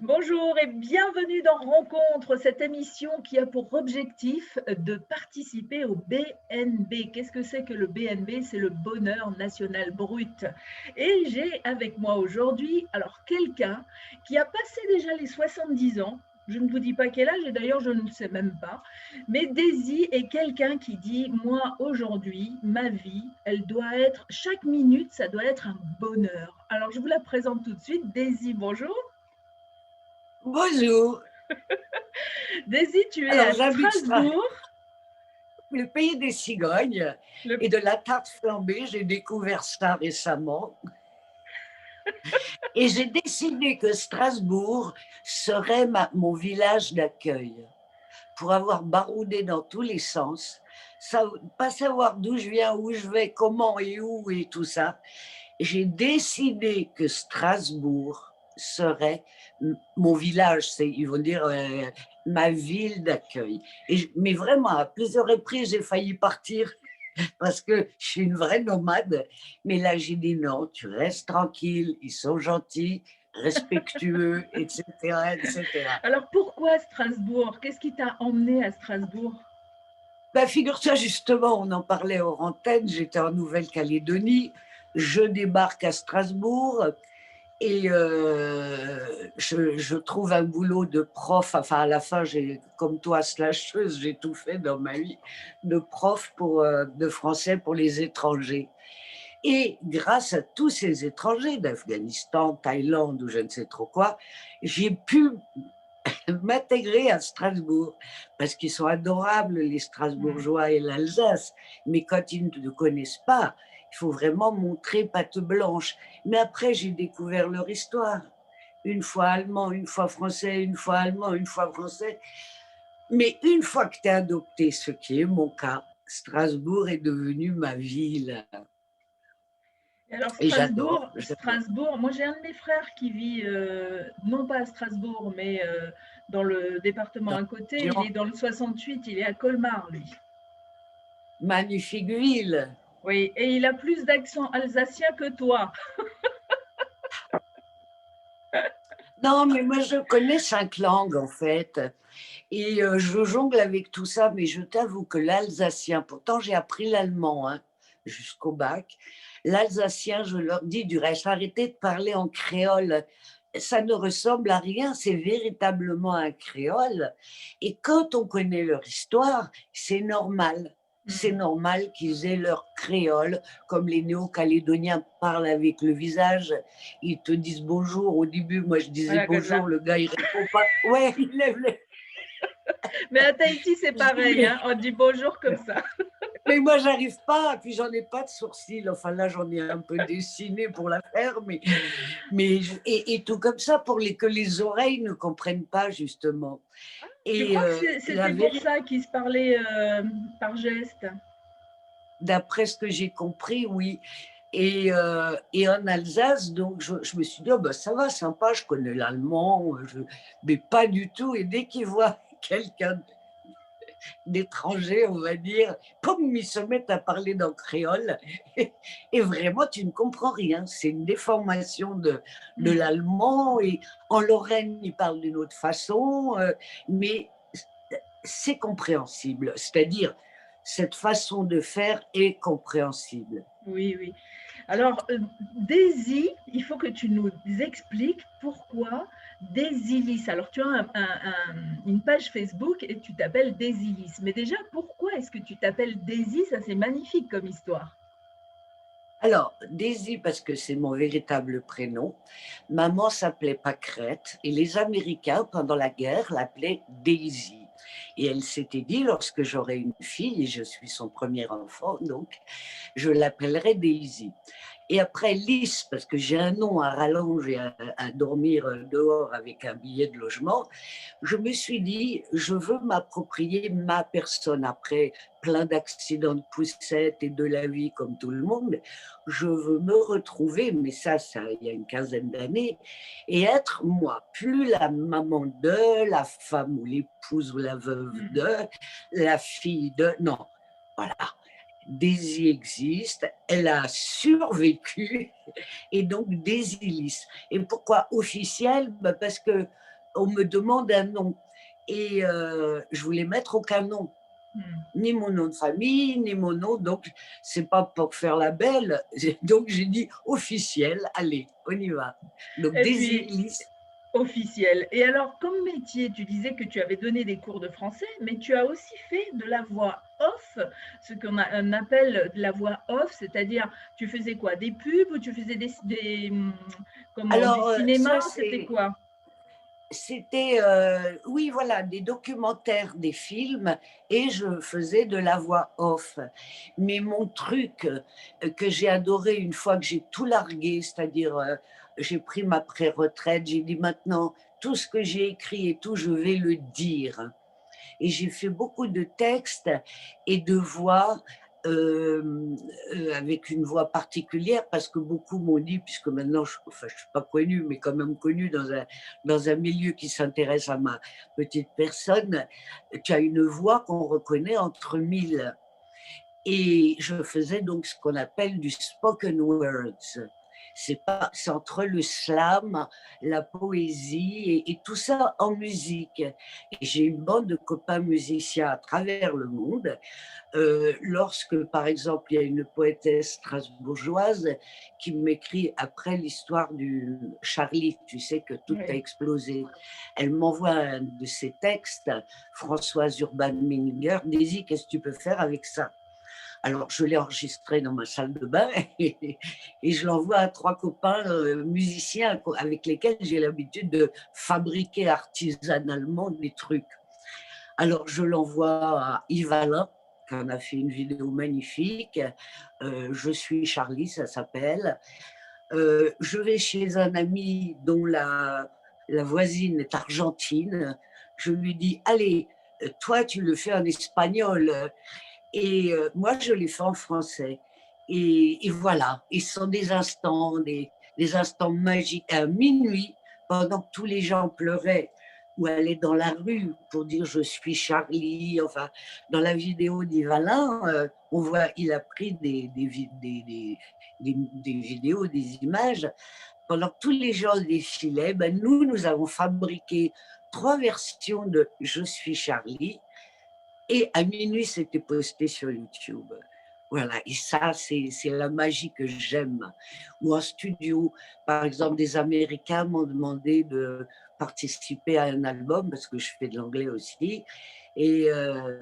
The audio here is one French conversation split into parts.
Bonjour et bienvenue dans Rencontre, cette émission qui a pour objectif de participer au BNB. Qu'est-ce que c'est que le BNB? C'est le bonheur national brut. Et j'ai avec moi aujourd'hui, alors quelqu'un qui a passé déjà les 70 ans. Je ne vous dis pas quel âge et d'ailleurs je ne le sais même pas. Mais Daisy est quelqu'un qui dit, moi aujourd'hui, ma vie, elle doit être, chaque minute, ça doit être un bonheur. Alors je vous la présente tout de suite. Daisy, bonjour. Bonjour. Daisy, tu es Alors, à j'habite Strasbourg. le pays des cigognes Le... et de la tarte flambée. J'ai découvert ça récemment. Et j'ai décidé que Strasbourg serait mon village d'accueil. Pour avoir baroudé dans tous les sens, pas savoir d'où je viens, où je vais, comment et où et tout ça, j'ai décidé que Strasbourg serait mon village, ils vont dire ma ville d'accueil. Mais vraiment, à plusieurs reprises, j'ai failli partir parce que je suis une vraie nomade. Mais là, j'ai dit non, tu restes tranquille, ils sont gentils, respectueux, etc., etc. Alors pourquoi Strasbourg? Qu'est-ce qui t'a emmené à Strasbourg? Ben, figure-toi, justement, on en parlait hors antenne, j'étais en Nouvelle-Calédonie, je débarque à Strasbourg. Et je trouve un boulot de prof. Enfin, à la fin, j'ai, comme toi, slasheuse, j'ai tout fait dans ma vie, de prof de français pour les étrangers. Et grâce à tous ces étrangers d'Afghanistan, Thaïlande ou je ne sais trop quoi, j'ai pu m'intégrer à Strasbourg parce qu'ils sont adorables, les Strasbourgeois et l'Alsace. Mais quand ils ne te connaissent pas, il faut vraiment montrer patte blanche. Mais après, j'ai découvert leur histoire. Une fois allemand, une fois français, une fois allemand, une fois français. Mais une fois que tu es adopté, ce qui est mon cas, Strasbourg est devenu ma ville. Et alors Et j'adore. Strasbourg, moi j'ai un de mes frères qui vit, non pas à Strasbourg, mais dans le département Dans à la côté, il région, est dans le 68, il est à Colmar, lui. magnifique ville. Oui, et il a plus d'accent alsacien que toi. Non, mais moi, je connais 5 langues, en fait. Et je jongle avec tout ça, mais je t'avoue que l'alsacien, pourtant j'ai appris l'allemand jusqu'au bac, l'alsacien, je leur dis du reste, arrêtez de parler en créole. Ça ne ressemble à rien, c'est véritablement un créole. Et quand on connaît leur histoire, c'est normal. C'est Hmm. normal qu'ils aient leur créole, comme les néo-calédoniens parlent avec le visage. Ils te disent bonjour. Au début, moi, je disais Voilà, comme ça. bonjour, le gars, il répond pas. Ouais, il lève les... Mais à Tahiti, c'est Je dis, pareil, hein, on dit bonjour comme ça. mais moi, j'arrive pas. Puis, j'en ai pas de sourcils. Enfin, là, j'en ai un peu dessiné pour la faire. Et tout comme ça, que les oreilles ne comprennent pas, justement. Je Et crois que la c'était pour vérité, ça qu'ils se parlaient par geste. d'après ce que j'ai compris, oui. Et en Alsace, donc, je me suis dit, oh, bah, ça va, sympa, je connais l'allemand, mais pas du tout. Et dès qu'ils voient quelqu'un d'étrangers, on va dire, comme ils se mettent à parler dans le créole, et vraiment, tu ne comprends rien. C'est une déformation de Hmm. l'allemand, et en Lorraine, ils parlent d'une autre façon, mais c'est compréhensible. C'est-à-dire, cette façon de faire est compréhensible. Oui, oui. Alors, Daisy, il faut que tu nous expliques pourquoi Daisylis. Alors, tu as une page Facebook et tu t'appelles Daisylis. Mais déjà, pourquoi est-ce que tu t'appelles Daisy? Ça, c'est magnifique comme histoire. Alors, Daisy, parce que c'est mon véritable prénom. Maman s'appelait Pâquerette et les Américains, pendant la guerre, l'appelaient Daisy. Et elle s'était dit, lorsque j'aurai une fille, et je suis son premier enfant, donc, je l'appellerai Daisy. Et après, Lys, parce que j'ai un nom à rallonge et à dormir dehors avec un billet de logement, je me suis dit, je veux m'approprier ma personne. Après plein d'accidents de poussette et de la vie comme tout le monde, je veux me retrouver, mais ça il y a une quinzaine d'années, et être moi, plus la maman de, la femme ou l'épouse ou la veuve Hmm. de, la fille de, non, voilà. Daisy existe, elle a survécu, et donc Daisy. Et pourquoi officiel? Parce que on me demande un nom. Et je voulais mettre aucun nom, Hmm. ni mon nom de famille, ni mon nom, donc c'est pas pour faire la belle. Donc j'ai dit officiel, allez, on y va. Donc Et puis, Daisy. officiel. Et alors, comme métier, tu disais que tu avais donné des cours de français, mais tu as aussi fait de la voix off, ce on appelle de la voix off, c'est-à-dire, tu faisais quoi? Des pubs ou tu faisais comment, du Alors cinéma? ça C'était c'est quoi? C'était, oui, voilà, des documentaires, des films, et je faisais de la voix off. Mais mon truc, que j'ai adoré une fois que j'ai tout largué, c'est-à-dire, j'ai pris ma pré-retraite, j'ai dit: «Maintenant, tout ce que j'ai écrit et tout, je vais le dire». Et j'ai fait beaucoup de textes et de voix, avec une voix particulière, parce que beaucoup m'ont dit, puisque maintenant je suis pas connue, mais quand même connue dans un milieu qui s'intéresse à ma petite personne: «Tu as une voix qu'on reconnaît entre mille». Et je faisais donc ce qu'on appelle du spoken words. C'est entre le slam, la poésie et tout ça en musique. Et j'ai une bande de copains musiciens à travers le monde. Lorsque, par exemple, il y a une poétesse strasbourgeoise qui m'écrit après l'histoire du Charlie, tu sais que tout a Oui. explosé. Elle m'envoie un de ses textes, Françoise Urban Mininger: «Daisy, qu'est-ce que tu peux faire avec ça?» Alors, je l'ai enregistré dans ma salle de bain et je l'envoie à 3 copains, musiciens avec lesquels j'ai l'habitude de fabriquer artisanalement des trucs. Alors, je l'envoie à Yves Alain, qui en a fait une vidéo magnifique. «Je suis Charlie», ça s'appelle. Je vais chez un ami dont la voisine est argentine. Je lui dis: «Allez, toi, tu le fais en espagnol, et moi, je l'ai fait en français». Et voilà, et ce sont des instants magiques. À minuit, pendant que tous les gens pleuraient ou allaient dans la rue pour dire je suis Charlie, enfin, dans la vidéo d'Yvalin, on voit, il a pris des vidéos, des images. Pendant que tous les gens défilaient, ben nous avons fabriqué 3 versions de Je suis Charlie, et à minuit, c'était posté sur YouTube. Voilà, et ça, c'est la magie que j'aime. Ou en studio, par exemple, des Américains m'ont demandé de participer à un album, parce que je fais de l'anglais aussi. Et, euh,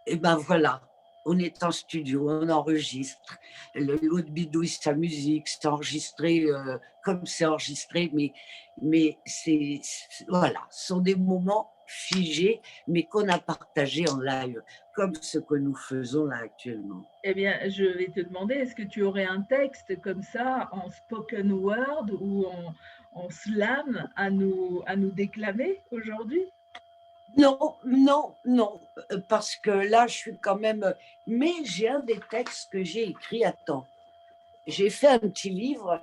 et ben voilà, on est en studio, on enregistre. L'autre bidouille sa musique, c'est enregistré comme c'est enregistré, mais voilà, ce sont des moments figés, mais qu'on a partagés en live, comme ce que nous faisons là actuellement. Eh bien, je vais te demander, est-ce que tu aurais un texte comme ça en spoken word ou en slam à nous déclamer aujourd'hui? Non, non, non, parce que là, je suis quand même. Mais j'ai un des textes que j'ai écrit. Attends, j'ai fait un petit livre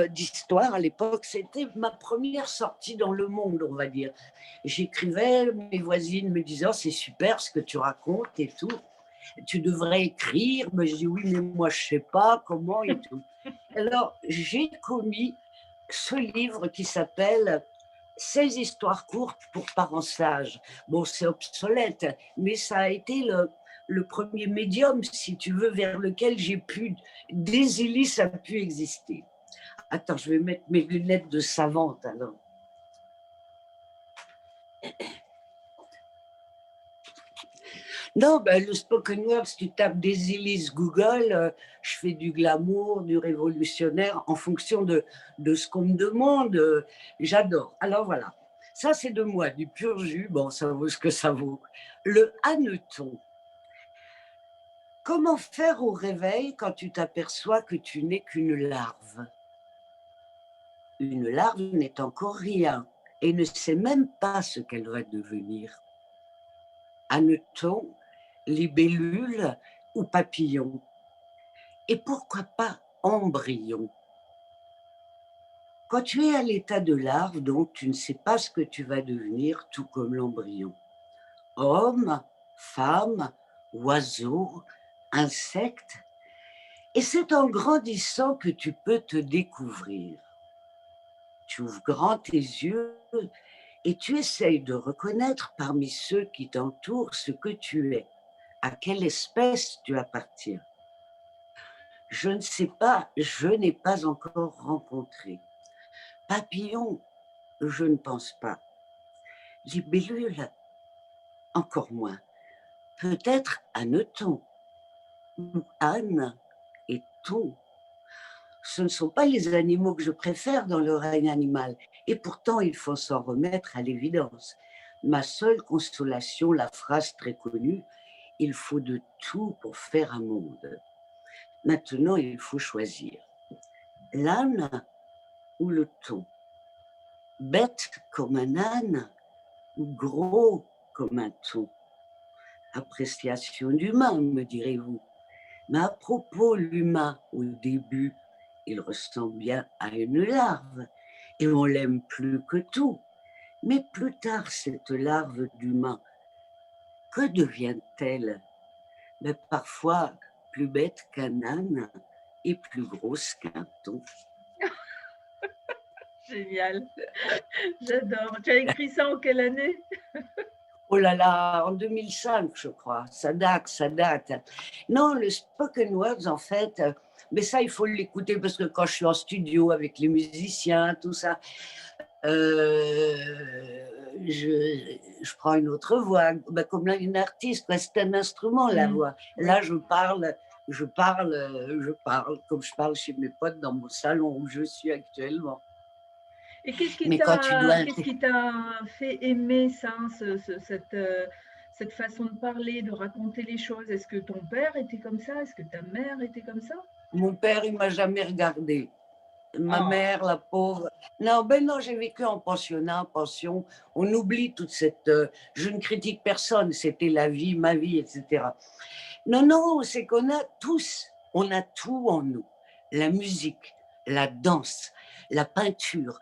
d'histoire à l'époque. C'était ma première sortie dans le monde, on va dire. J'écrivais, mes voisines me disaient: «Oh, c'est super ce que tu racontes et tout. Tu devrais écrire». Mais je dis: «Oui, mais moi, je sais pas comment et tout». Alors, j'ai commis ce livre qui s'appelle 16 histoires courtes pour parents sages. Bon, c'est obsolète, mais ça a été le premier médium, si tu veux, vers lequel j'ai pu, Désilis a pu exister. Attends, je vais mettre mes lunettes de savante alors. Non, ben, le spoken word, si tu tapes Désilis Google, je fais du glamour, du révolutionnaire en fonction de ce qu'on me demande. J'adore. Alors voilà, ça c'est de moi, du pur jus. Bon, ça vaut ce que ça vaut. Le hanneton. Comment faire au réveil quand tu t'aperçois que tu n'es qu'une larve? Une larve n'est encore rien et ne sait même pas ce qu'elle va devenir. Hanneton, libellule ou papillon? Et pourquoi pas embryon? Quand tu es à l'état de larve, donc tu ne sais pas ce que tu vas devenir, tout comme l'embryon. Homme, femmes, oiseaux, insectes. Et c'est en grandissant que tu peux te découvrir. Tu ouvres grand tes yeux et tu essayes de reconnaître parmi ceux qui t'entourent ce que tu es, à quelle espèce tu appartiens. Je ne sais pas, je n'ai pas encore rencontré. Papillon, je ne pense pas. Libellule, encore moins. Peut-être hanneton, ou âne et thon. Ce ne sont pas les animaux que je préfère dans le règne animal. Et pourtant, il faut s'en remettre à l'évidence. Ma seule consolation, la phrase très connue, il faut de tout pour faire un monde. Maintenant, il faut choisir l'âne ou le thon. Bête comme un âne ou gros comme un thon. Appréciation d'humain, me direz-vous. Mais à propos, l'humain, au début, il ressemble bien à une larve et on l'aime plus que tout. Mais plus tard, cette larve d'humain, que devient-elle? Mais parfois plus bête qu'un âne et plus grosse qu'un thon. Génial, j'adore. Tu as écrit ça en quelle année? Oh là là, en 2005, je crois. Ça date, ça date. Non, le spoken words, en fait, mais ça, il faut l'écouter parce que quand je suis en studio avec les musiciens, tout ça, euh, je prends une autre voix, bah, comme là, une artiste, c'est un instrument, la voix. Oui. Là, je parle comme je parle chez mes potes dans mon salon où je suis actuellement. Et qu'est-ce qui Mais quand tu dois... t'a fait aimer ça, cette façon de parler, de raconter les choses? Est-ce que ton père était comme ça? Est-ce que ta mère était comme ça? Mon père, il m'a jamais regardé. Ma Oh, mère, la pauvre. Non, ben non, j'ai vécu en pensionnat, en pension. On oublie toute cette. Je ne critique personne, c'était la vie, ma vie, etc. Non, non, c'est qu'on a tous, on a tout en nous. La musique, la danse, la peinture,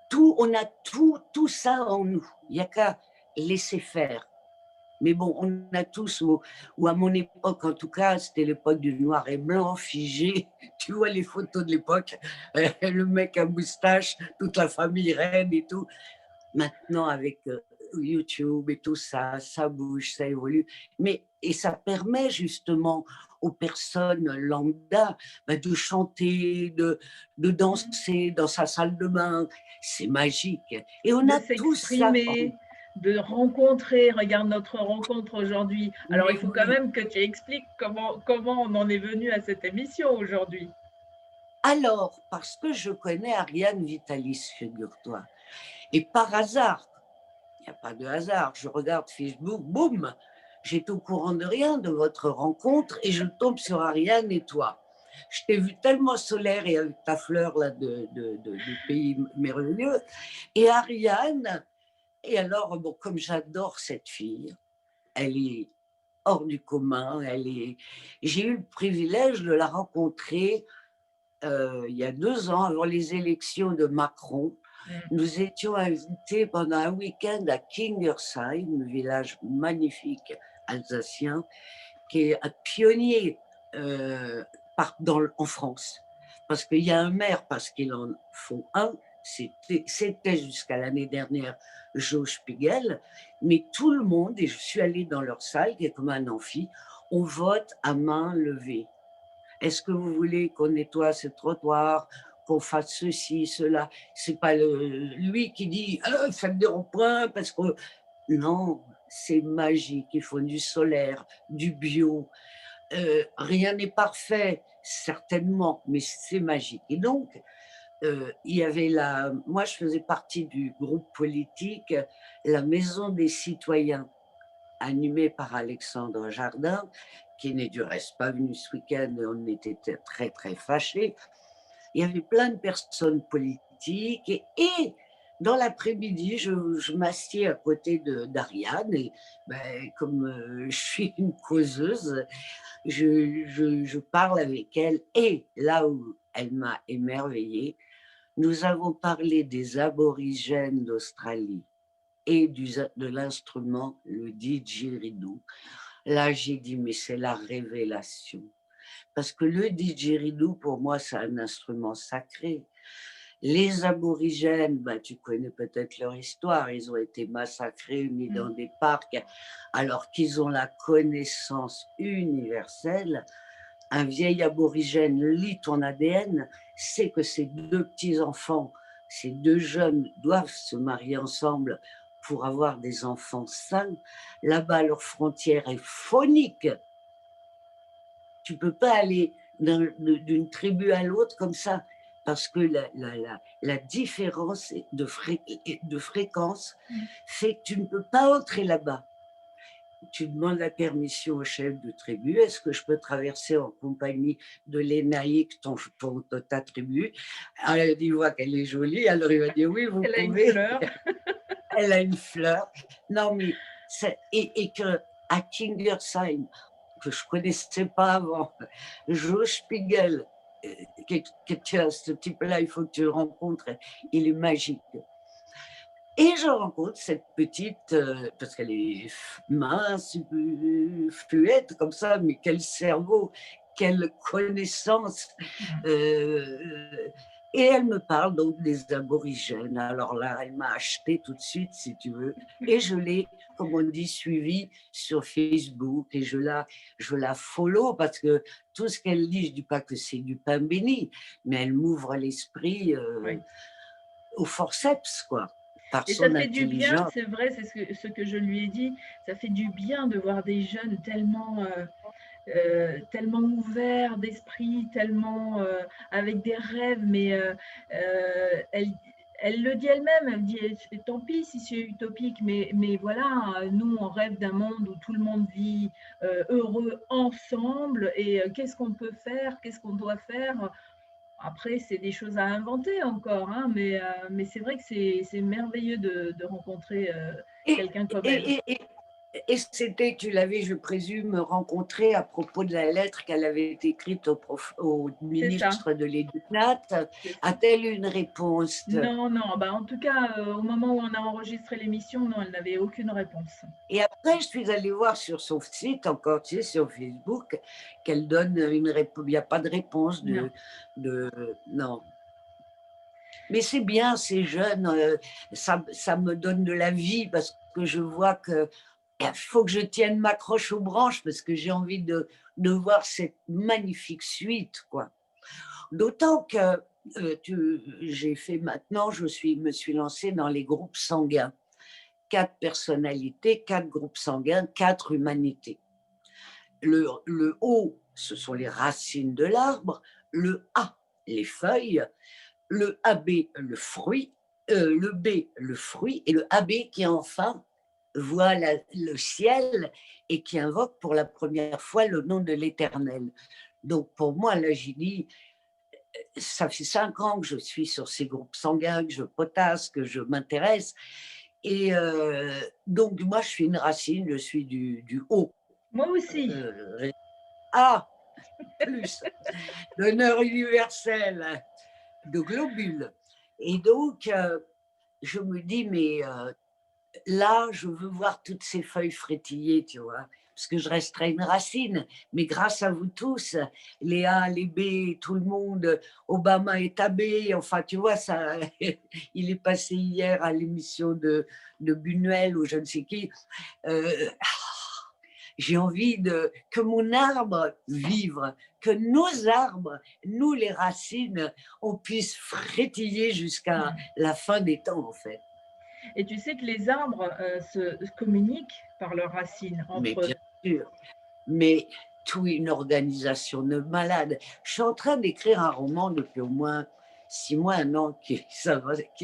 tout, on a tout, tout ça en nous. Il n'y a qu'à laisser faire. Mais bon, on a tous, ou à mon époque en tout cas, c'était l'époque du noir et blanc, figé. Tu vois les photos de l'époque, le mec à moustache, toute la famille reine et tout. Maintenant, avec YouTube et tout ça, ça bouge, ça évolue. Mais, et ça permet justement aux personnes lambda de chanter, de danser dans sa salle de bain. C'est magique. Et on de a tous ça en nous. s'exprimer, de rencontrer. Regarde notre rencontre aujourd'hui. Alors, il Mais faut quand oui, même que tu expliques comment on en est venu à cette émission aujourd'hui. alors, parce que je connais Ariane Vitalis, figure-toi. Et par hasard, il n'y a pas de hasard, je regarde Facebook, boum, j'étais au courant de rien de votre rencontre et je tombe sur Ariane et toi. Je t'ai vu tellement solaire et avec ta fleur là de pays merveilleux. Et Ariane, et alors, bon, comme j'adore cette fille, elle est hors du commun, j'ai eu le privilège de la rencontrer il y a 2 ans, avant les élections de Macron. Mm. Nous étions invités pendant un week-end à Kingersheim, un village magnifique alsacien, qui est un pionnier en France. Parce qu'il y a un maire, parce qu'il en faut un, c'était jusqu'à l'année dernière Joe Spiegel, mais tout le monde, et je suis allée dans leur salle, qui est comme un amphi, on vote à main levée. Est-ce que vous voulez qu'on nettoie ce trottoir, qu'on fasse ceci, cela? C'est pas lui qui dit faites des ronds-points parce que non, c'est magique. Il faut du solaire, du bio. Rien n'est parfait, certainement, mais c'est magique. Et donc, il y avait moi, je faisais partie du groupe politique La Maison des Citoyens, animé par Alexandre Jardin, qui n'est du reste pas venu ce week-end, et on était très, très fâchés. Il y avait plein de personnes politiques, et dans l'après-midi, je m'assieds à côté d'Ariane, et ben, comme je suis une causeuse, je parle avec elle, et là où elle m'a émerveillée, nous avons parlé des aborigènes d'Australie. et de l'instrument, le didgeridoo. Là, j'ai dit, mais c'est la révélation. Parce que le didgeridoo, pour moi, c'est un instrument sacré. Les aborigènes, bah, tu connais peut-être leur histoire, ils ont été massacrés, mis dans des parcs, alors qu'ils ont la connaissance universelle. Un vieil aborigène lit ton ADN, sait que ces deux petits-enfants, ces deux jeunes doivent se marier ensemble pour avoir des enfants sains. Là-bas, leur frontière est phonique. Tu ne peux pas aller d'une tribu à l'autre comme ça, parce que la différence de fréquence fait que tu ne peux pas entrer là-bas. Tu demandes la permission au chef de tribu, est-ce que je peux traverser en compagnie de l'énaïque, ta tribu? Alors, il voit qu'elle est jolie, alors il va dire oui, vous Elle a une pouvez. fleur. Elle a une fleur. Non, mais et que à Kingersheim, que je connaissais pas avant, Joe Spiegel, tiens, ce type-là, il faut que tu le rencontres, il est magique. Et je rencontre cette petite, parce qu'elle est mince, fluette comme ça, mais quel cerveau, quelle connaissance. Et elle me parle donc des aborigènes. Alors là, elle m'a acheté tout de suite, si tu veux. Et je l'ai, comme on dit, suivie sur Facebook. Et je la follow parce que tout ce qu'elle dit, je ne dis pas que c'est du pain béni, mais elle m'ouvre l'esprit Oui. au forceps, quoi. Par Et ça son fait du bien, intelligence. c'est vrai, c'est ce que je lui ai dit, ça fait du bien de voir des jeunes tellement ouverts d'esprit, tellement avec des rêves, mais elle le dit elle-même, elle dit tant pis si c'est utopique, mais voilà, nous on rêve d'un monde où tout le monde vit heureux ensemble, et qu'est-ce qu'on peut faire, qu'est-ce qu'on doit faire. Après, c'est des choses à inventer encore, hein, mais c'est vrai que c'est merveilleux de rencontrer Et, quelqu'un comme elle. et, et, et, et c'était, tu l'avais, je présume, rencontré à propos de la lettre qu'elle avait écrite au C'est ça. ministre de l'Éducat. A-t-elle une réponse? Non, non, bah, en tout cas, au moment où on a enregistré l'émission, non, elle n'avait aucune réponse. Et après, je suis allée voir sur son site, encore, tu sais, sur Facebook, qu'elle donne une réponse. Il n'y a pas de réponse Non. non. Mais c'est bien, ces jeunes, ça me donne de la vie parce que je vois que il faut que je tienne ma croche aux branches parce que j'ai envie de voir cette magnifique suite, quoi. D'autant que j'ai fait maintenant, me suis lancée dans les groupes sanguins. 4 personnalités, 4 groupes sanguins, 4 humanités. Le O, ce sont les racines de l'arbre, le A, les feuilles, le AB, le B, le fruit, et le AB qui enfin voit le ciel et qui invoque pour la première fois le nom de l'Éternel. Donc pour moi, là, j'ai dit, ça fait 5 ans que je suis sur ces groupes sanguins, que je potasse, que je m'intéresse. Et donc moi, je suis une racine, je suis du haut. Moi aussi. A, plus, d'honneur universel, de globules. Et donc, je me dis, mais là, je veux voir toutes ces feuilles frétiller, tu vois, parce que je resterai une racine. Mais grâce à vous tous, les A, les B, tout le monde, Obama est AB, enfin, tu vois, ça, il est passé hier à l'émission de Buñuel ou je ne sais qui. Euh, j'ai envie que mon arbre vive, que nos arbres, nous les racines, on puisse frétiller jusqu'à la fin des temps, en fait. Et tu sais que les arbres se communiquent par leurs racines Mais entre eux. bien sûr, mais tout une organisation de malades. Je suis en train d'écrire un roman depuis au moins 6 mois, un an, qui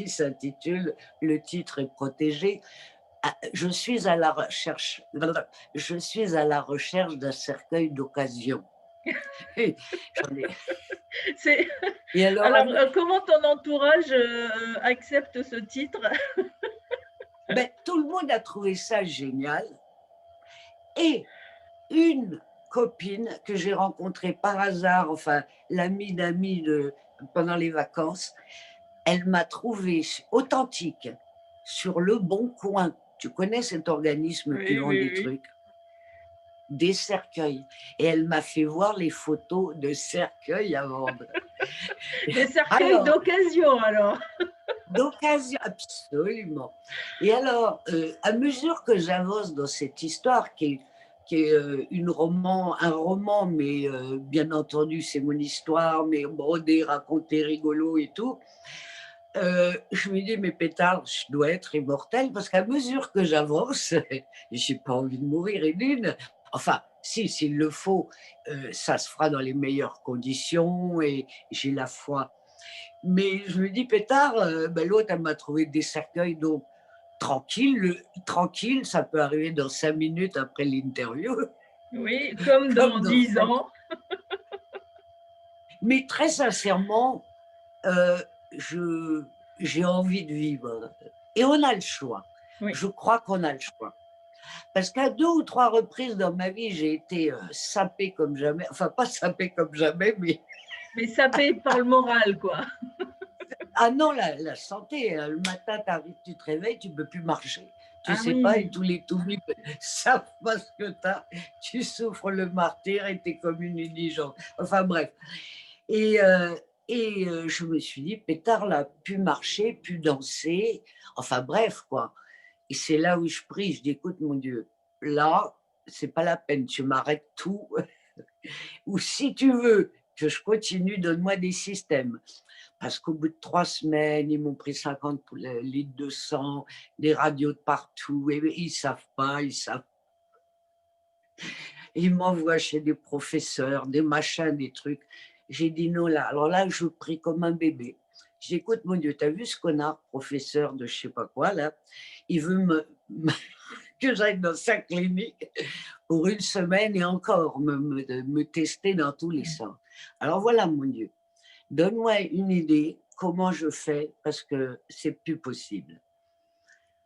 s'intitule Le titre est protégé. Je suis à la recherche d'un cercueil d'occasion. J'en ai- C'est... Et alors, Alors, comment ton entourage accepte ce titre? ben, tout le monde a trouvé ça génial. Et une copine que j'ai rencontrée par hasard, enfin, l'amie d'amis pendant les vacances, elle m'a trouvé authentique. sur Le Bon Coin. Tu connais cet organisme qui Oui, vend oui, des oui. trucs? Des cercueils. Et elle m'a fait voir les photos de cercueils à vendre. Des cercueils Alors, d'occasion alors. d'occasion, absolument. Et alors, à mesure que j'avance dans cette histoire qui est un roman, mais bien entendu, c'est mon histoire, mais brodé, raconté, rigolo et tout, je me dis: «Mais pétard, je dois être immortelle» parce qu'à mesure que j'avance, j'ai pas envie de mourir et d'une. Enfin, si, s'il le faut, ça se fera dans les meilleures conditions et j'ai la foi. Mais je me dis: «Pétard, bah, l'autre, elle m'a trouvé des cercueils, donc tranquille, ça peut arriver dans 5 minutes après l'interview, Oui, comme dans comme dans 10 5. ans. Mais très sincèrement, heu, je j'ai envie de vivre et on a le choix. Oui, Je crois qu'on a le choix. Parce qu'à 2 ou 3 reprises dans ma vie, j'ai été, sapée comme jamais, enfin pas sapée comme jamais, mais mais sapé par le moral, quoi. ah non, la santé, le matin, tu te réveilles, tu peux plus marcher. Tu Ah sais pas et oui. tous les toubibs savent pas ce que tu as. Tu souffres le martyre et tu es comme une indigente. Enfin bref et je me suis dit: «Pétard là, plus marcher, plus danser», enfin bref quoi et c'est là où je prie, je dis: «Écoute mon Dieu, là, c'est pas la peine, tu m'arrêtes tout ou si tu veux que je continue, donne-moi des systèmes». Parce qu'au bout de 3 semaines, ils m'ont pris 50 litres de sang, des radios de partout et ils savent pas, ils savent. Ils m'envoient chez des professeurs, des machins, des trucs. J'ai dit: «Non là». Alors là, je prie comme un bébé. J'ai dit: «Écoute mon Dieu, tu as vu ce connard professeur de je sais pas quoi là? Il veut me que j'aille dans sa clinique pour une semaine et encore me tester dans tous les sens. Alors voilà mon Dieu, donne-moi une idée, comment je fais parce que c'est plus possible».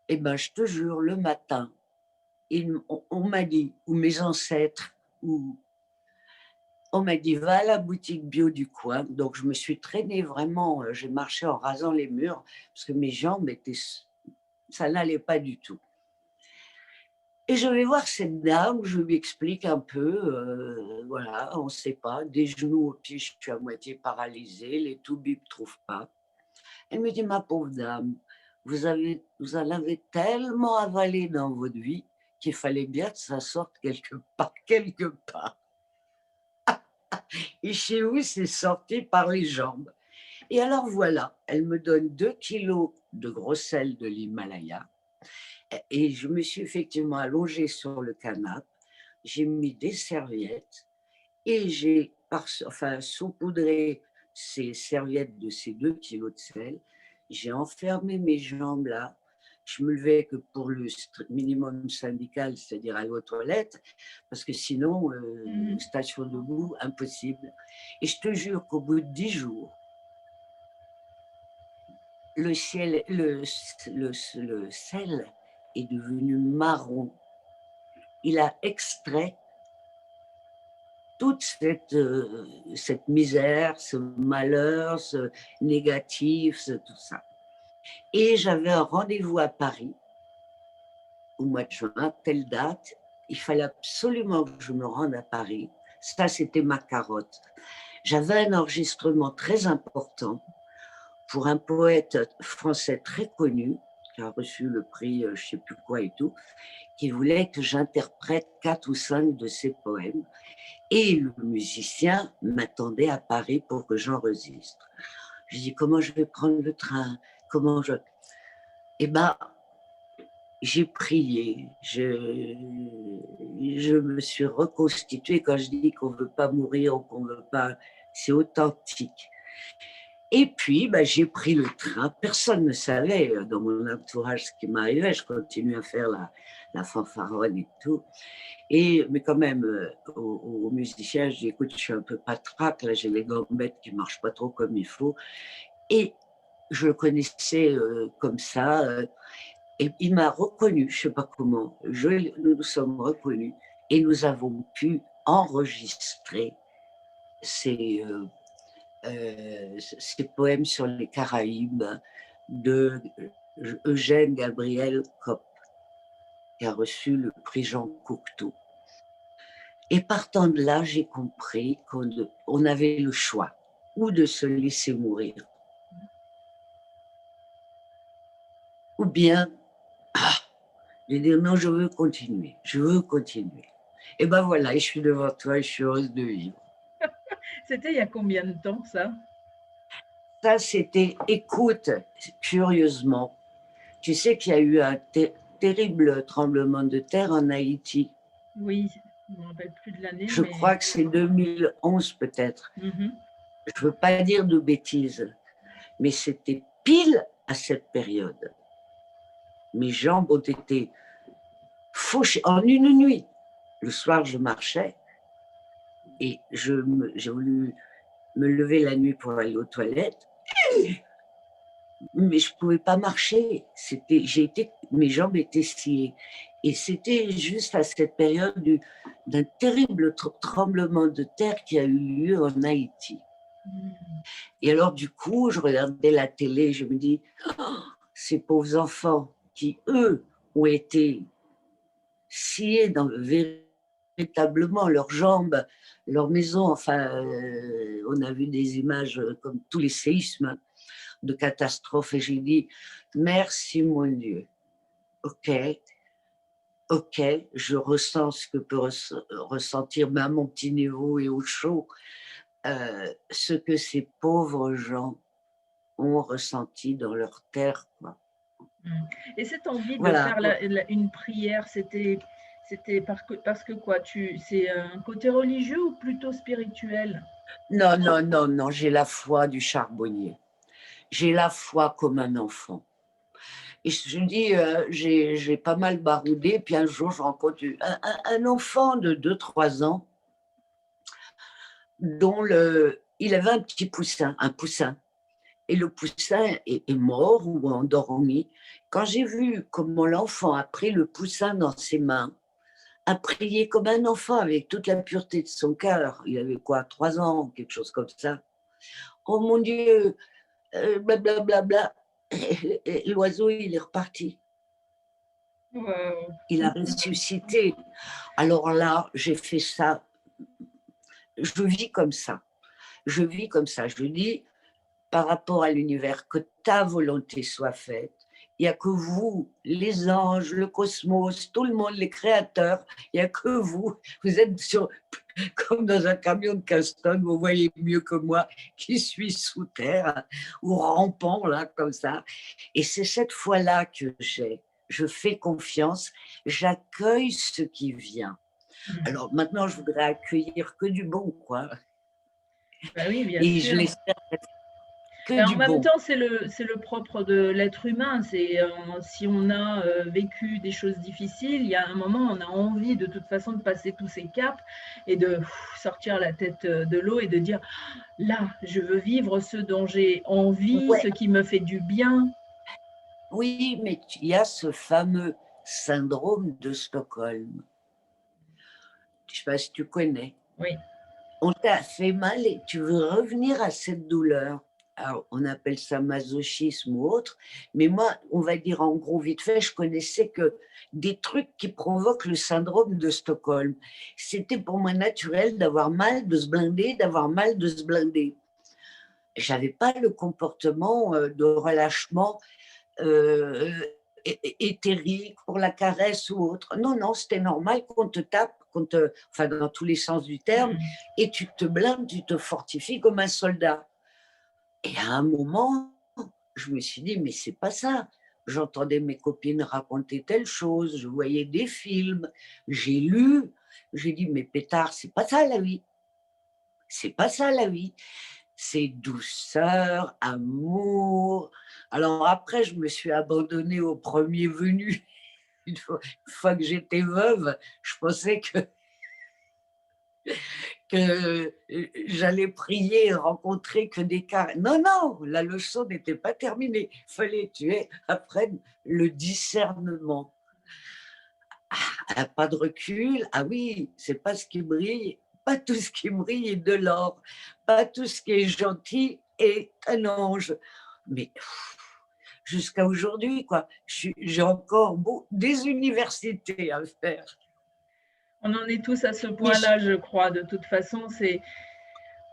Eh ben, je te jure, le matin, on m'a dit, ou mes ancêtres, ou on m'a dit: «Va à la boutique bio du coin». Donc je me suis traînée vraiment, j'ai marché en rasant les murs parce que mes jambes étaient ça n'allait pas du tout. Et je vais voir cette dame, je lui explique un peu, voilà, on ne sait pas, des genoux aux pieds, je suis à moitié paralysée, les toubibs ne trouvent pas. Elle me dit: «Ma pauvre dame, vous en avez tellement avalé dans votre vie qu'il fallait bien que ça sorte quelque part, quelque part et chez vous, c'est sorti par les jambes». Et alors voilà, elle me donne 2 kilos de gros sel de l'Himalaya et je me suis effectivement allongée sur le canapé, j'ai mis des serviettes et j'ai enfin saupoudré ces serviettes de ces 2 kilos de sel. J'ai enfermé mes jambes là. Je me levais que pour le minimum syndical, c'est-à-dire aller aux toilettes, parce que sinon, Mmh. station debout, impossible. Et je te jure qu'au bout de 10 jours, le ciel, le sel est devenu marron. Il a extrait toute cette misère, ce malheur, ce négatif, tout ça. Et j'avais un rendez-vous à Paris au mois de juin, telle date. Il fallait absolument que je me rende à Paris. Ça, c'était ma carotte. J'avais un enregistrement très important pour un poète français très connu, qui a reçu le prix, je ne sais plus quoi et tout, qui voulait que j'interprète 4 ou 5 de ses poèmes. Et le musicien m'attendait à Paris pour que j'enregistre. Je dis: «Comment je vais prendre le train? Comment je...» Eh ben, j'ai prié, je me suis reconstituée. Quand je dis qu'on ne veut pas mourir ou qu'on ne veut pas, c'est authentique. Et puis, bah, j'ai pris le train. Personne ne savait dans mon entourage ce qui m'arrivait. Je continuais à faire la fanfaronne et tout. Mais quand même, aux musiciens, je dis: «Écoute, je suis un peu patraque, là, j'ai les gambettes qui marchent pas trop comme il faut» et je le connaissais, comme ça, et il m'a reconnu, je sais pas comment. Nous nous sommes reconnus et nous avons pu enregistrer ces, ces poèmes sur les Caraïbes de Eugène Gabriel Kopp, qui a reçu le prix Jean Cocteau. Et partant de là, j'ai compris qu'on avait le choix, ou de se laisser mourir, ou bien, de dire non, je veux continuer, je veux continuer. Et ben voilà, et je suis devant toi et je suis heureuse de vivre. C'était il y a combien de temps, ça? Ça, c'était, écoute, curieusement, tu sais qu'il y a eu un terrible tremblement de terre en Haïti. Oui, je ne me rappelle plus de l'année, Je mais… crois que c'est 2011 peut-être. Mhm. Je ne veux pas dire de bêtises, mais c'était pile à cette période. Mes jambes ont été fauchées en une nuit. Le soir, je marchais et j'ai voulu me lever la nuit pour aller aux toilettes, mais je ne pouvais pas marcher. Mes jambes étaient sciées. Et c'était juste à cette période d'un terrible tremblement de terre qui a eu lieu en Haïti. Et alors, du coup, je regardais la télé, je me dis, oh, ces pauvres enfants qui, eux, ont été sciés véritablement leurs jambes, leur maison. Enfin, on a vu des images comme tous les séismes de catastrophes. Et j'ai dit, merci mon Dieu. Ok, ok, je ressens ce que peut ressentir même à mon petit niveau et au chaud, ce que ces pauvres gens ont ressenti dans leur terre, quoi. Et cette envie de Voilà. faire une prière, c'était parce que quoi, c'est un côté religieux ou plutôt spirituel? Non, non, non, non, j'ai la foi du charbonnier. J'ai la foi comme un enfant. Et je dis, j'ai pas mal baroudé, puis un jour, je rencontre un enfant de 2, 3 ans, il avait un petit poussin, un poussin. Et le poussin est mort ou endormi. Quand j'ai vu comment l'enfant a pris le poussin dans ses mains, a prié comme un enfant avec toute la pureté de son cœur, il avait quoi, 3 ans, quelque chose comme ça. Oh mon Dieu, blablabla. Bla, bla. Et l'oiseau, il est reparti. Waouh! Il a ressuscité. Alors là, j'ai fait ça. Je vis comme ça. Je vis comme ça. Je dis, par rapport à l'univers, que ta volonté soit faite. Il n'y a que vous, les anges, le cosmos, tout le monde, les créateurs, il n'y a que vous. Vous êtes comme dans un camion de 15 tonnes, vous voyez mieux que moi, qui suis sous terre ou rampant là, comme ça. Et c'est cette foi-là que j'ai. Je fais confiance, j'accueille ce qui vient. Alors maintenant, je voudrais accueillir que du bon, quoi. Bah oui, bien Et je sûr. l'espère que Et en du même bon. temps, c'est le propre de l'être humain. Si on a vécu des choses difficiles, il y a un moment, on a envie de toute façon de passer tous ces caps et de sortir la tête de l'eau et de dire, là, je veux vivre ce dont j'ai envie, Ouais. ce qui me fait du bien. Oui, mais il y a ce fameux syndrome de Stockholm. Je ne sais pas si tu connais. Oui. On t'a fait mal et tu veux revenir à cette douleur. Alors, on appelle ça masochisme ou autre, mais moi, on va dire en gros vite fait, je connaissais que des trucs qui provoquent le syndrome de Stockholm. C'était pour moi naturel d'avoir mal, de se blinder, d'avoir mal, de se blinder. J'avais pas le comportement de relâchement euh, éthérique pour la caresse ou autre. Non, non, c'était normal qu'on te tape, enfin dans tous les sens du terme, et tu te blindes, tu te fortifies comme un soldat. Et à un moment, je me suis dit, mais c'est pas ça. J'entendais mes copines raconter telle chose, je voyais des films, j'ai lu, j'ai dit, mais pétard, c'est pas ça la vie. C'est pas ça la vie. C'est douceur, amour. Alors après, je me suis abandonnée au premier venu. Une fois que j'étais veuve, je pensais que j'allais prier et rencontrer que des cas. Non, non, la leçon n'était pas terminée. Il fallait que tu apprennes le discernement. Pas de recul. Ah oui, c'est pas ce qui brille. Pas tout ce qui brille est de l'or. Pas tout ce qui est gentil est un ange. Mais jusqu'à aujourd'hui, quoi. J'ai encore des universités à faire. On en est tous à ce Mais point-là, je crois. De toute façon, c'est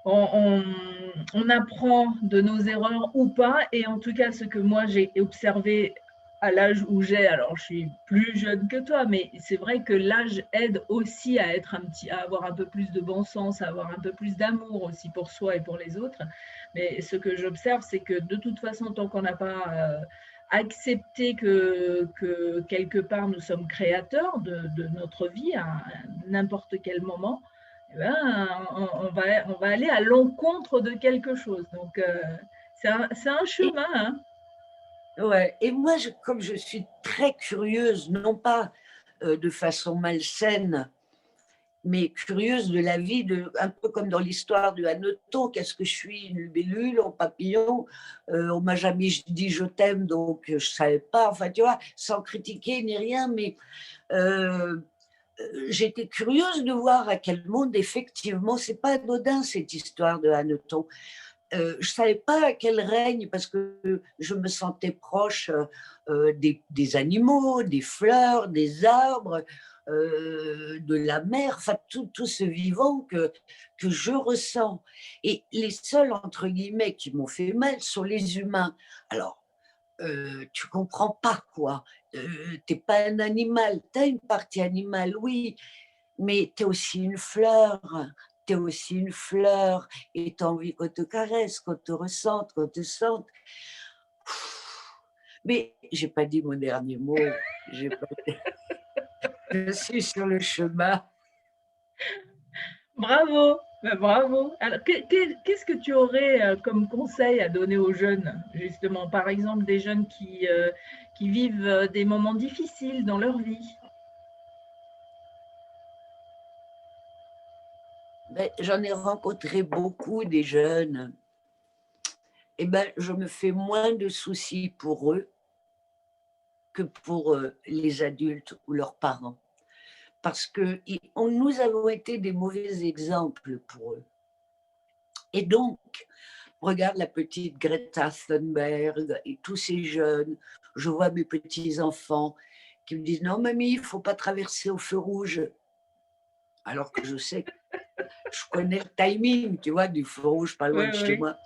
on apprend de nos erreurs ou pas. Et en tout cas, ce que moi j'ai observé à l'âge où j'ai, alors je suis plus jeune que toi, mais c'est vrai que l'âge aide aussi à être à avoir un peu plus de bon sens, à avoir un peu plus d'amour aussi pour soi et pour les autres. Mais ce que j'observe, c'est que de toute façon, tant qu'on n'a pas accepté que quelque part nous sommes créateurs de notre vie à n'importe quel moment, eh ben, on va aller à l'encontre de quelque chose. Donc, c'est un et, chemin. Hein. ouais, et moi, comme je suis très curieuse, non pas de façon malsaine, mais curieuse de la vie, un peu comme dans l'histoire de Hanneton, qu'est-ce que je suis, une libellule, un papillon, on m'a jamais dit je t'aime, donc je savais pas, enfin tu vois, sans critiquer ni rien, mais euh, j'étais curieuse de voir à quel monde, effectivement, c'est pas anodin cette histoire de Hanneton. Je savais pas à quel règne, parce que je me sentais proche des animaux, des fleurs, des arbres, de la mer, enfin tout ce vivant que je ressens. Et les seuls, entre guillemets, qui m'ont fait mal sont les humains. Alors, tu comprends pas quoi. T'es pas un animal, t'as une partie animale, oui, mais t'es aussi une fleur. T'es aussi une fleur et t'as envie qu'on te caresse, qu'on te ressente, qu'on te sente. Mais j'ai pas dit mon dernier mot. J'ai pas... Je suis sur le chemin. Bravo, ben, bravo. Alors, qu'est-ce que tu aurais comme conseil à donner aux jeunes, justement, par exemple, des jeunes qui vivent des moments difficiles dans leur vie? Ben, j'en ai rencontré beaucoup des jeunes. Et ben, je me fais moins de soucis pour eux que pour les adultes ou leurs parents. Parce que nous avons été des mauvais exemples pour eux. Et donc, regarde la petite Greta Thunberg et tous ces jeunes. Je vois mes petits-enfants qui me disent non, mamie, il ne faut pas traverser au feu rouge. Alors que je sais, je connais le timing, tu vois, du feu rouge pas Oui, loin de chez oui. moi.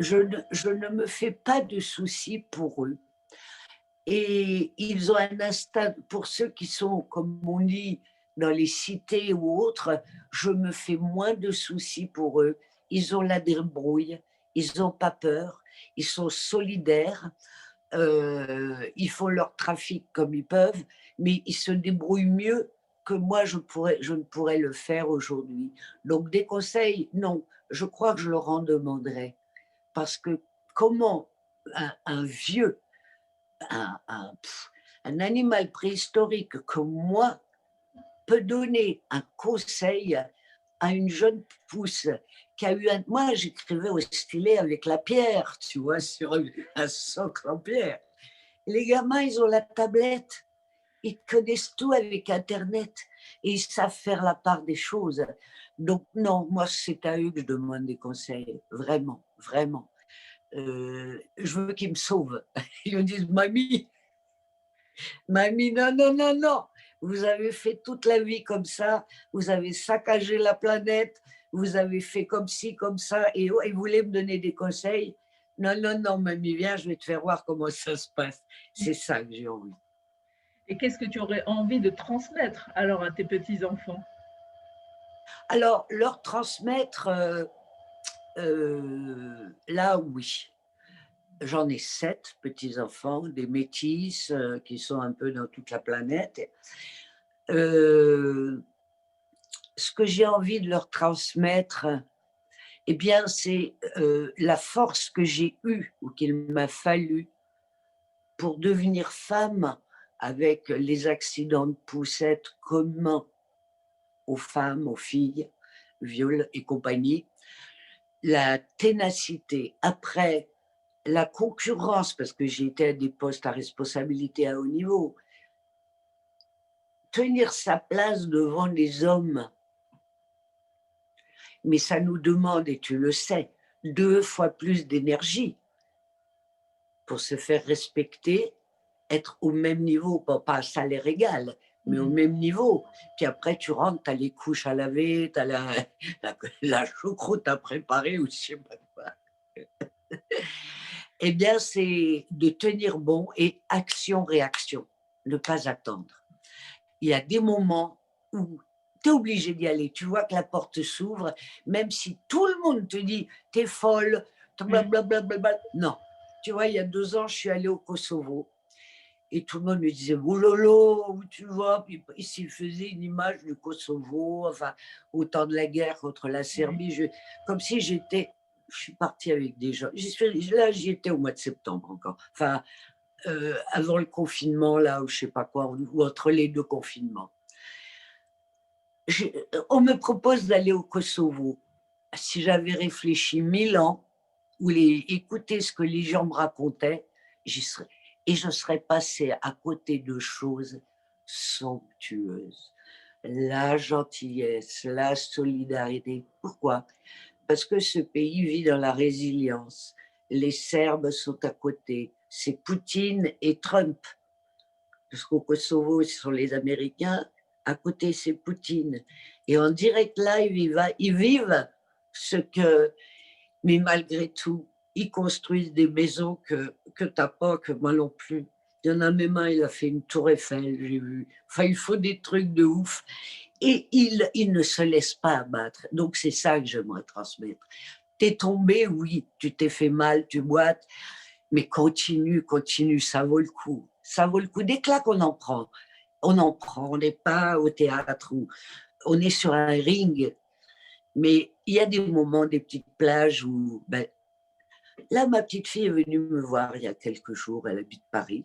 Je ne me fais pas de soucis pour eux. Et ils ont un instinct, pour ceux qui sont, comme on dit, dans les cités ou autres, je me fais moins de soucis pour eux. Ils ont la débrouille, ils n'ont pas peur, ils sont solidaires, ils font leur trafic comme ils peuvent, mais ils se débrouillent mieux que moi je ne pourrais le faire aujourd'hui. Donc des conseils, non, je crois que je leur en demanderai. Parce que comment un vieux, un, un, un animal préhistorique comme moi peut donner un conseil à une jeune pousse qui a eu un... Moi, j'écrivais au stylet avec la pierre, tu vois, sur un socle en pierre. Les gamins, ils ont la tablette, ils connaissent tout avec Internet et ils savent faire la part des choses. Donc non, moi, c'est à eux que je demande des conseils, vraiment, vraiment. Je veux qu'ils me sauvent. Ils me disent, mamie, non, non, non, non. Vous avez fait toute la vie comme ça, vous avez saccagé la planète, vous avez fait comme ci, comme ça, et vous voulez me donner des conseils. Non, non, non, mamie, viens, je vais te faire voir comment ça se passe. C'est ça que j'ai envie. Et qu'est-ce que tu aurais envie de transmettre alors à tes petits-enfants? Alors, leur transmettre, là, oui. J'en ai 7 petits-enfants, des métis qui sont un peu dans toute la planète. Euh, Ce que j'ai envie de leur transmettre, eh bien, c'est la force que j'ai eue ou qu'il m'a fallu pour devenir femme avec les accidents de poussette communs aux femmes, aux filles, viol et compagnie. La ténacité, après la concurrence, parce que j'ai été à des postes à responsabilité à haut niveau, tenir sa place devant les hommes, mais ça nous demande, et tu le sais, 2 fois plus d'énergie. pour se faire respecter, être au même niveau, pas à salaire égal, mais au même niveau. Puis après, tu rentres, tu as les couches à laver, tu as la choucroute à préparer ou je sais pas quoi. Eh bien, c'est de tenir bon et action-réaction, ne pas attendre. Il y a des moments où tu es obligé d'y aller. Tu vois que la porte s'ouvre, même si tout le monde te dit « t'es folle », blablabla. Non. Tu vois, il y a 2 ans, je suis allée au Kosovo et tout le monde me disait « oh lolo, où tu vas ?» Puis il faisait une image du Kosovo, enfin, au temps de la guerre contre la Serbie, comme si j'étais... Je suis partie avec des gens. Là, j'y étais au mois de septembre encore. Enfin, avant le confinement, là, ou je sais pas quoi, ou entre les 2 confinements. On me propose d'aller au Kosovo. Si j'avais réfléchi 1000 ans, ou écouter ce que les gens me racontaient, j'y serais. Et je serais passée à côté de choses somptueuses. La gentillesse, la solidarité. Pourquoi? Parce que ce pays vit dans la résilience. Les Serbes sont à côté. C'est Poutine et Trump. Parce qu'au Kosovo, ce sont les Américains. À côté, c'est Poutine. Et en direct live, ils vivent ce que... Mais malgré tout, ils construisent des maisons que tu n'as pas, que moi non plus. Il y en a même un, il a fait une tour Eiffel, j'ai vu. Enfin, il faut des trucs de ouf. Et il ne se laisse pas abattre. Donc, c'est ça que j'aimerais transmettre. T'es tombé, oui, tu t'es fait mal, tu boites, mais continue, continue, ça vaut le coup. Ça vaut le coup. Dès que là qu'on en prend, on en prend. On n'est pas au théâtre où on est sur un ring. Mais il y a des moments, des petites plages où... Ben, là, ma petite fille est venue me voir il y a quelques jours, elle habite Paris.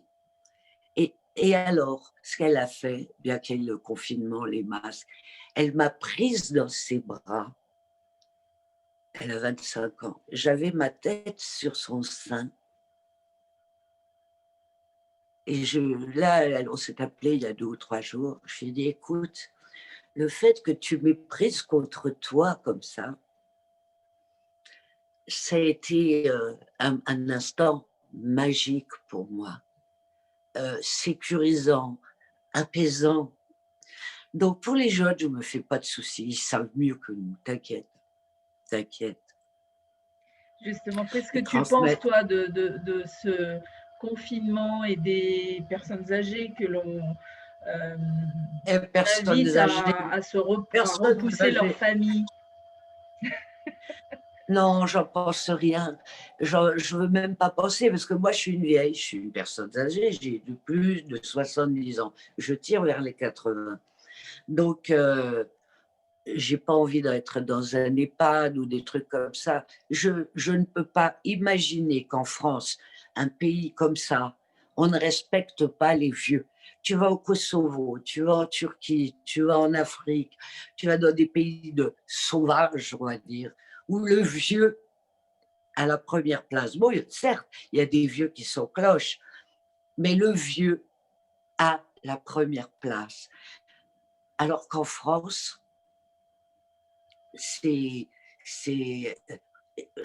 Et alors, ce qu'elle a fait, bien qu'il y ait le confinement, les masques, elle m'a prise dans ses bras. Elle a 25 ans. J'avais ma tête sur son sein. Et là, on s'est appelé il y a 2 ou 3 jours. Je lui ai dit, écoute, le fait que tu m'aies prise contre toi comme ça a été un instant magique pour moi, sécurisant, apaisant. Donc pour les jeunes, je ne me fais pas de soucis, ils savent mieux que nous, t'inquiète, t'inquiète. Justement, qu'est-ce que tu penses, toi, de ce confinement et des personnes âgées que l'on invite à repousser leur famille? Non, j'en pense rien. Je ne veux même pas penser, parce que moi, je suis une vieille, je suis une personne âgée, j'ai de plus de 70 ans. Je tire vers les 80. Donc, j'ai pas envie d'être dans un EHPAD ou des trucs comme ça. Je ne peux pas imaginer qu'en France, un pays comme ça, on ne respecte pas les vieux. Tu vas au Kosovo, tu vas en Turquie, tu vas en Afrique, tu vas dans des pays de sauvages, on va dire, où le vieux a la première place. Bon, certes, il y a des vieux qui sont cloches, mais le vieux a la première place. Alors qu'en France, je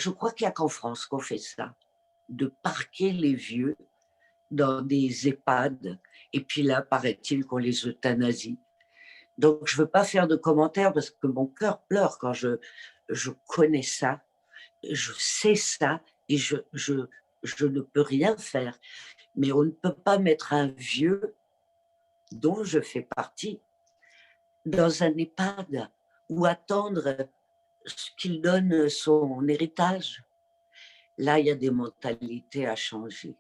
crois qu'il n'y a qu'en France qu'on fait ça, de parquer les vieux dans des EHPAD, et puis là, paraît-il qu'on les euthanasie. Donc, je ne veux pas faire de commentaires parce que mon cœur pleure quand je connais ça, je sais ça, et je ne peux rien faire. Mais on ne peut pas mettre un vieux, dont je fais partie, dans un EHPAD ou attendre qu'il donne son héritage. Là, il y a des mentalités à changer.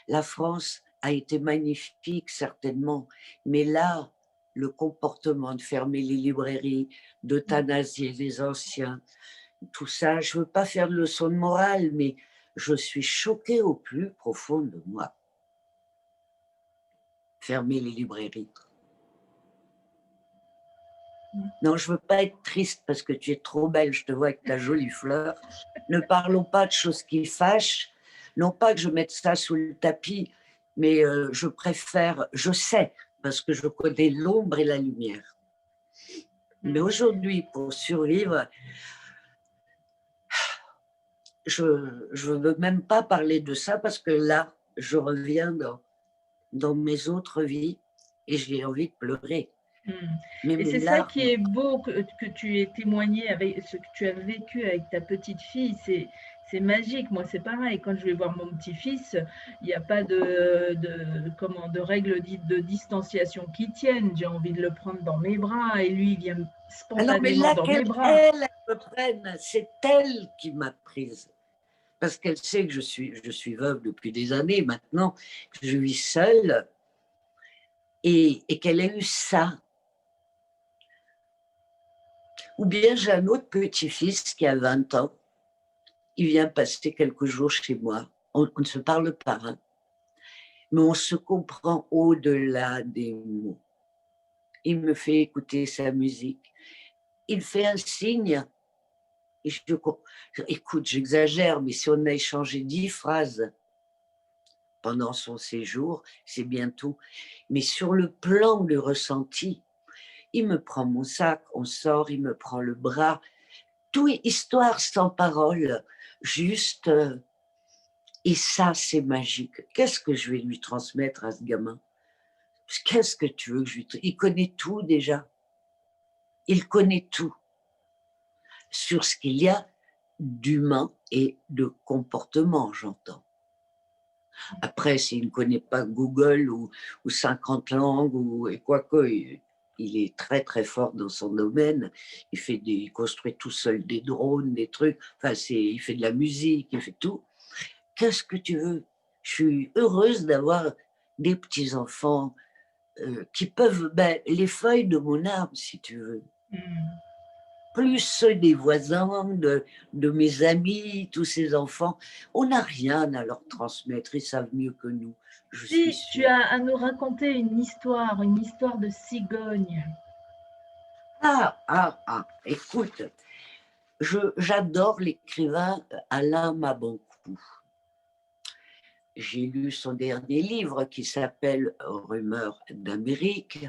La France a été magnifique, certainement, mais là, le comportement de fermer les librairies, d'euthanasier les anciens, tout ça, je ne veux pas faire de leçon de morale, mais je suis choquée au plus profond de moi. Fermer les librairies. Non, je ne veux pas être triste parce que tu es trop belle, je te vois avec ta jolie fleur. Ne parlons pas de choses qui fâchent. Non pas que je mette ça sous le tapis, mais je préfère, je sais, parce que je connais l'ombre et la lumière. Mais aujourd'hui, pour survivre, je veux même pas parler de ça parce que là, je reviens dans mes autres vies et j'ai envie de pleurer. Mmh. Mais Et mes c'est ça qui larmes, est beau que tu aies témoigné avec ce que tu as vécu avec ta petite fille, c'est magique. Moi, c'est pareil, quand je vais voir mon petit-fils, il y a pas de règles dites de distanciation qui tiennent. J'ai envie de le prendre dans mes bras et lui, il vient ah non, mais spontanément là dans mes qu'elle, bras. elle me prenne, c'est elle qui m'a prise. Parce qu'elle sait que je suis veuve depuis des années maintenant, que je vis seule et qu'elle ait eu ça. Ou bien j'ai un autre petit-fils qui a 20 ans, il vient passer quelques jours chez moi. On ne se parle pas, hein, mais on se comprend au-delà des mots. Il me fait écouter sa musique. Il fait un signe. Et écoute, j'exagère, mais si on a échangé 10 phrases pendant son séjour, c'est bien tout. Mais sur le plan du ressenti, il me prend mon sac, on sort, il me prend le bras. Tout est histoire sans parole, juste. Et ça, c'est magique. Qu'est-ce que je vais lui transmettre à ce gamin? Qu'est-ce que tu veux que je lui... Il connaît tout déjà. Il connaît tout sur ce qu'il y a d'humain et de comportement, j'entends. Après, s'il ne connaît pas Google ou 50 langues, et quoique, il est très très fort dans son domaine. Il construit tout seul des drones, des trucs. Enfin, il fait de la musique, il fait tout. Qu'est-ce que tu veux? Je suis heureuse d'avoir des petits-enfants qui peuvent, les feuilles de mon arbre, si tu veux. Mmh. Plus ceux des voisins, de mes amis, tous ces enfants. On n'a rien à leur transmettre, ils savent mieux que nous, je suis Si tu sûre. as à nous raconter une histoire de cigogne. Écoute, j'adore l'écrivain Alain Mabanckou. J'ai lu son dernier livre qui s'appelle Rumeurs d'Amérique.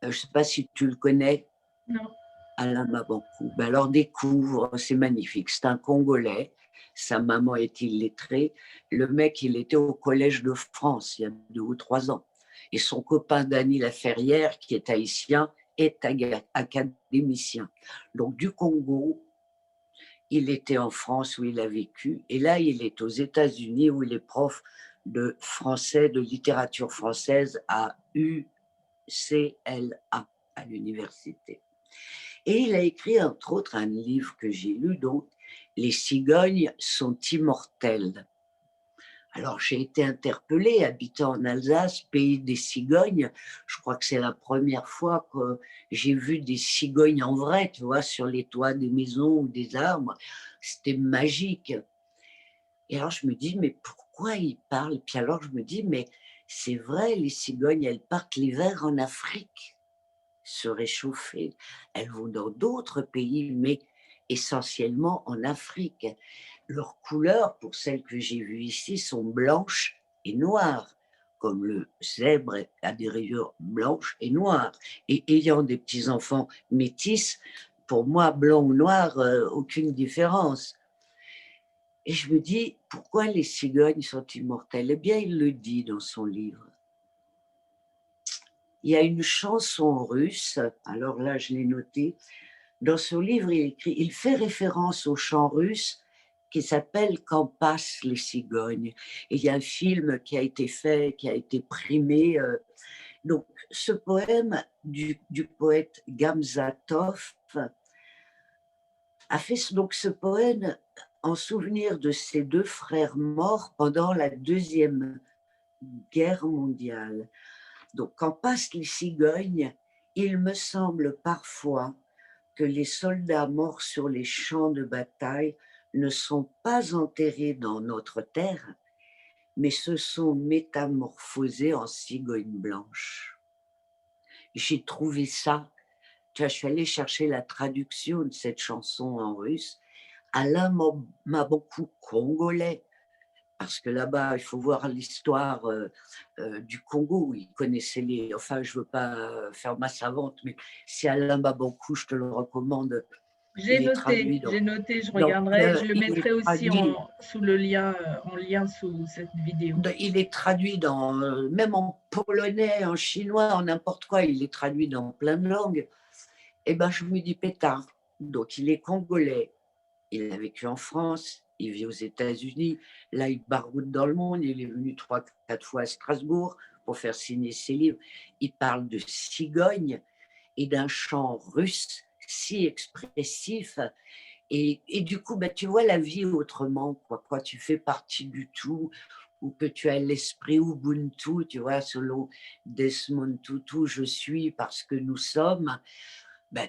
Je ne sais pas si tu le connais, Non. Alain Mabanckou. Ben alors découvre, c'est magnifique. C'est un Congolais. Sa maman est illettrée. Le mec, il était au Collège de France il y a 2 ou 3 ans. Et son copain Dany Laferrière, qui est haïtien, est académicien. Donc du Congo, il était en France où il a vécu. Et là, il est aux États-Unis où il est prof de français, de littérature française à UCLA, à l'université. Et il a écrit, entre autres, un livre que j'ai lu, donc Les cigognes sont immortelles. Alors, j'ai été interpellée, habitant en Alsace, pays des cigognes. Je crois que c'est la première fois que j'ai vu des cigognes en vrai, tu vois, sur les toits des maisons ou des arbres. C'était magique. Et alors, je me dis, mais pourquoi ils parlent? Puis alors, je me dis, mais c'est vrai, les cigognes, elles partent l'hiver en Afrique, se réchauffer. Elles vont dans d'autres pays, mais essentiellement en Afrique. Leurs couleurs, pour celles que j'ai vues ici, sont blanches et noires, comme le zèbre a des rayures blanches et noires. Et ayant des petits-enfants métis, pour moi, blanc ou noir, aucune différence. Et je me dis, pourquoi les cigognes sont immortelles? Eh bien, il le dit dans son livre. Il y a une chanson russe, alors là, je l'ai noté. Dans son livre, il fait référence au chant russe qui s'appelle Quand passent les cigognes. Et il y a un film qui a été fait, qui a été primé. Donc, ce poème du poète Gamzatov a fait donc ce poème en souvenir de ses 2 frères morts pendant la Deuxième Guerre mondiale. Donc, quand passent les cigognes, il me semble parfois que les soldats morts sur les champs de bataille ne sont pas enterrés dans notre terre, mais se sont métamorphosés en cigognes blanches. J'ai trouvé ça, tu vois, je suis allée chercher la traduction de cette chanson en russe. Alain m'a beaucoup congolais, parce que là-bas, il faut voir l'histoire du Congo. Ils connaissaient enfin, je ne veux pas faire ma savante, mais si Alain Mabanckou, je te le recommande, Il est traduit j'ai noté, je dans regarderai, je le il est mettrai aussi traduit sous le lien, en lien sous cette vidéo. il est traduit dans, même en polonais, en chinois, en n'importe quoi, il est traduit dans plein de langues. Et ben, je me dis pétard. Donc, il est congolais. Il a vécu en France. Il vit aux États-Unis. Là, il baroude dans le monde. Il est venu 3, 4 fois à Strasbourg pour faire signer ses livres. Il parle de cigogne et d'un chant russe si expressif. Et du coup, tu vois la vie autrement, quoi. Quand tu fais partie du tout, ou que tu as l'esprit Ubuntu, tu vois, selon Desmond Tutu, je suis parce que nous sommes,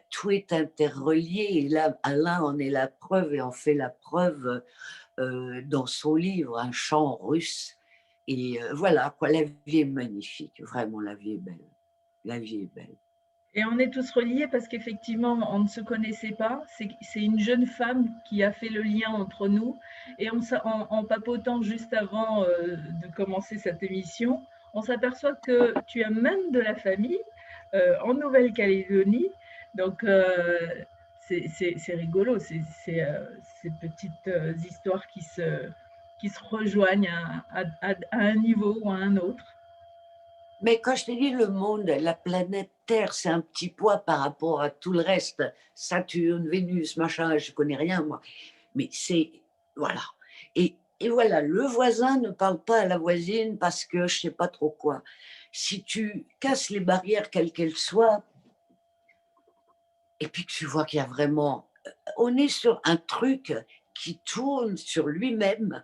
tout est interrelié. Et là, Alain en est la preuve et en fait la preuve dans son livre, Un chant russe. Et voilà, quoi, la vie est magnifique, vraiment, la vie est belle. La vie est belle. Et on est tous reliés parce qu'effectivement, on ne se connaissait pas. C'est une jeune femme qui a fait le lien entre nous. Et en papotant juste avant de commencer cette émission, on s'aperçoit que tu as même de la famille en Nouvelle-Calédonie. Donc, c'est rigolo, ces petites histoires qui se rejoignent à un niveau ou à un autre. Mais quand je te dis le monde, la planète Terre, c'est un petit poids par rapport à tout le reste. Saturne, Vénus, machin, je connais rien, moi. Mais c'est, voilà. Et voilà, le voisin ne parle pas à la voisine parce que je sais pas trop quoi. Si tu casses les barrières, quelles qu'elles soient, et puis que tu vois qu'il y a vraiment, on est sur un truc qui tourne sur lui-même,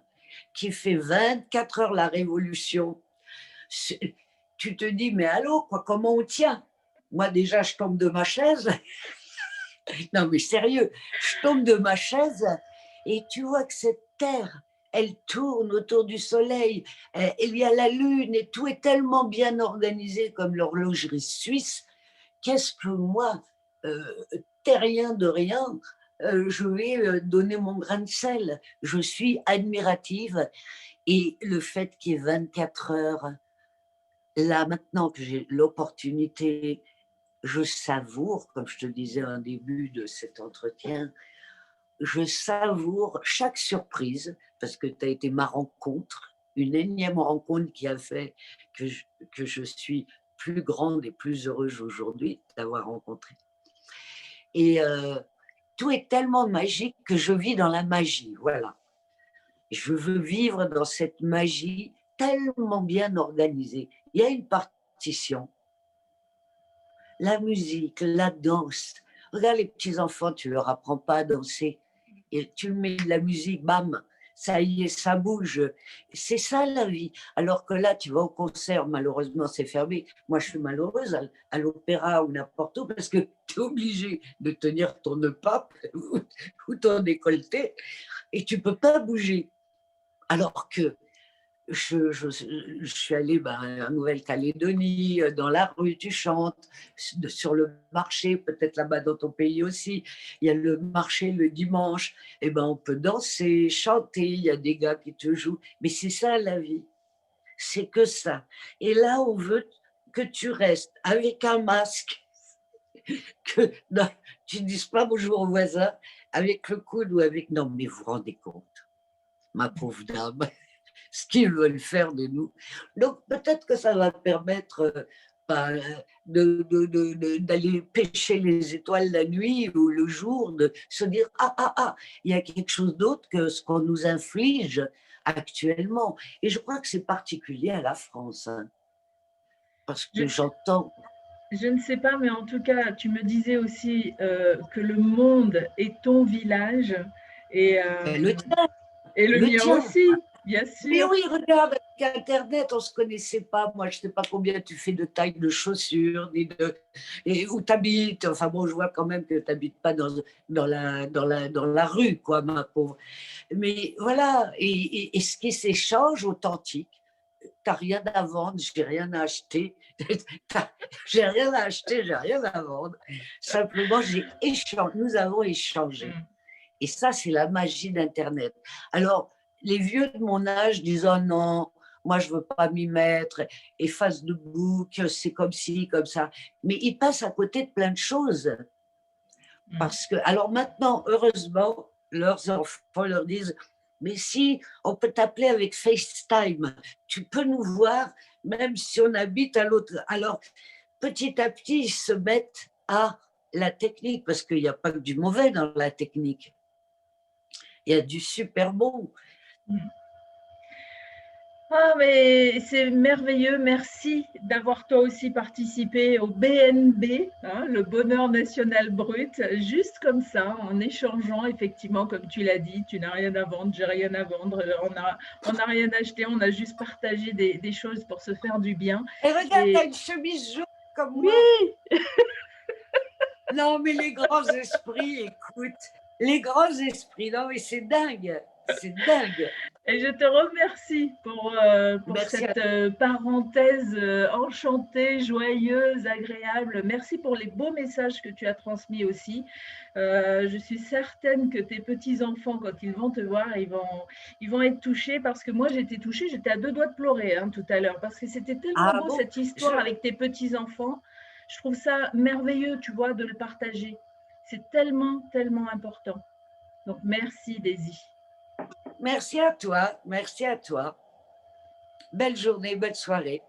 qui fait 24 heures la révolution. Tu te dis, mais allô, quoi, comment on tient? Moi, déjà, je tombe de ma chaise. Non, mais sérieux, je tombe de ma chaise et tu vois que cette terre, elle tourne autour du soleil. Il y a la lune et tout est tellement bien organisé comme l'horlogerie suisse. Qu'est-ce que moi, euh, terrien de rien, je vais donner mon grain de sel. Je suis admirative. Et le fait qu'il y ait 24 heures, là, maintenant que j'ai l'opportunité, je savoure, comme je te disais en début de cet entretien, je savoure chaque surprise, parce que tu as été ma rencontre, une énième rencontre qui a fait que je suis plus grande et plus heureuse aujourd'hui de t'avoir rencontré. Et tout est tellement magique que je vis dans la magie, voilà. Je veux vivre dans cette magie tellement bien organisée. Il y a une partition, la musique, la danse. Regarde les petits-enfants, tu leur apprends pas à danser. Et tu mets de la musique, bam, ça y est, ça bouge. C'est ça la vie. Alors que là, tu vas au concert, malheureusement, c'est fermé. Moi, je suis malheureuse à l'opéra ou n'importe où parce que tu es obligé de tenir ton nœud pape ou ton décolleté et tu peux pas bouger. Alors que je suis allée en Nouvelle-Calédonie, dans la rue, tu chantes, sur le marché, peut-être là-bas dans ton pays aussi, il y a le marché le dimanche, et on peut danser, chanter, il y a des gars qui te jouent, mais c'est ça la vie, c'est que ça. Et là, on veut que tu restes avec un masque, que non, tu ne dises pas bonjour au voisin, avec le coude ou avec... Non, mais vous vous rendez compte, ma pauvre dame, ce qu'ils veulent faire de nous. Donc peut-être que ça va permettre d'aller pêcher les étoiles la nuit ou le jour, de se dire il y a quelque chose d'autre que ce qu'on nous inflige actuellement. Et je crois que c'est particulier à la France, hein, parce Je, que j'entends... je ne sais pas, mais en tout cas, tu me disais aussi que le monde est ton village et, Le euh, tien, et le le mien tien. aussi, bien Mais sûr. oui, regarde, avec Internet, on ne se connaissait pas. Moi, je ne sais pas combien tu fais de taille de chaussures, et où tu habites. Enfin bon, je vois quand même que tu n'habites pas dans la rue, quoi, ma pauvre. Mais voilà, et ce qui s'échange authentique, tu n'as rien à vendre, j'ai rien à acheter. J'ai rien à acheter, j'ai rien à vendre. Simplement, nous avons échangé. Mm. Et ça, c'est la magie d'Internet. Alors, les vieux de mon âge disent oh non, moi je veux pas m'y mettre, et Facebook, c'est comme ci, comme ça. Mais ils passent à côté de plein de choses. Mm. Parce que, alors maintenant, heureusement, leurs enfants leur disent, mais si, on peut t'appeler avec FaceTime, tu peux nous voir, même si on habite à l'autre. Alors, petit à petit, ils se mettent à la technique, parce qu'il n'y a pas que du mauvais dans la technique. Il y a du super bon. Mm. Ah, mais c'est merveilleux. Merci d'avoir toi aussi participé au BNB, hein, le bonheur national brut, juste comme ça, en échangeant, effectivement, comme tu l'as dit, tu n'as rien à vendre, j'ai rien à vendre, on n'a rien acheté, on a juste partagé des choses pour se faire du bien. Et regarde, Et t'as une chemise jaune comme oui, moi. Non, mais les grands esprits, écoute, les grands esprits, non, mais c'est dingue, c'est dingue. et je te remercie pour Merci à cette toi. parenthèse enchantée, joyeuse, agréable. Merci pour les beaux messages que tu as transmis aussi. Je suis certaine que tes petits-enfants, quand ils vont te voir, ils vont être touchés parce que moi, j'étais touchée, j'étais à deux doigts de pleurer hein, tout à l'heure parce que c'était tellement Ah beau bon? cette histoire avec tes petits-enfants. Je trouve ça merveilleux, tu vois, de le partager. C'est tellement, tellement important. Donc, merci, Daisy. Merci à toi, merci à toi. Belle journée, belle soirée.